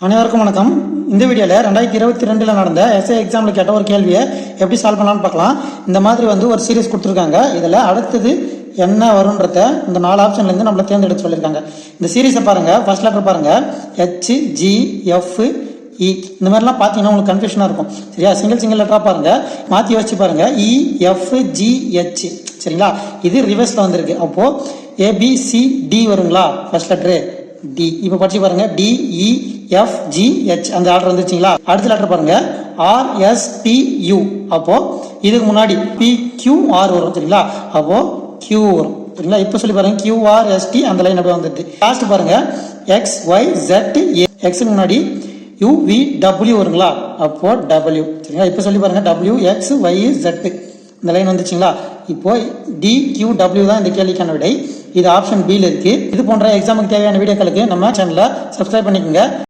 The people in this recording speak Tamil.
அனைவருக்கும் வணக்கம். இந்த வீடியோவில் 2022 நடந்த எஸ்ஏ எக்ஸாமில் கேட்ட ஒரு கேள்வியை எப்படி சால்வ் பண்ணலான்னு பார்க்கலாம். இந்த மாதிரி ஒரு சீரீஸ் கொடுத்துருக்காங்க. இதில் அடுத்தது என்ன வரும்ன்றத இந்த 4 ஆப்ஷன்லேருந்து நம்மளை தேர்ந்தெடுத்து சொல்லியிருக்காங்க. இந்த சீரீஸை பாருங்கள். ஃபர்ஸ்ட் லெட்டர் பாருங்கள், HGFE. இந்த மாதிரிலாம் பார்த்தீங்கன்னா உங்களுக்கு கன்ஃபியூஷனாக இருக்கும். சரியா? சிங்கிள் லெட்டராக பாருங்கள், மாற்றி யோசிச்சு பாருங்கள். EFGH. சரிங்களா? இது ரிவர்ஸில் வந்திருக்கு. அப்போது ABCD வருங்களா? First letter D. இப்போ படிச்சு பாருங்க, DEFGH அந்த ஆர்டர் வந்துருச்சுங்களா? அடுத்த லெட்டர் பாருங்க, RSTU. அப்போ இதுக்கு முன்னாடி PQR வரும். சரிங்களா? அப்போ Q வரும். சரிங்களா? இப்போ சொல்லி பாருங்க, QRST அந்த லைன் அப்படியே வந்துடுது. லாஸ்ட் பாருங்க, XYZA. எக்ஸுக்கு முன்னாடி UVW வருங்களா? அப்போ W. சரிங்களா? இப்போ சொல்லி பாருங்க, WXYZ இந்த லைன் வந்துச்சுங்களா? இப்போ DQW தான் இந்த கேள்விக்கான விடை. இது ஆப்ஷன் பியில் இருக்கு. இது போன்ற எக்ஸாமுக்கு தேவையான வீடியோக்களுக்கு நம்ம சேனலை சப்ஸ்கிரைப் பண்ணிக்கோங்க.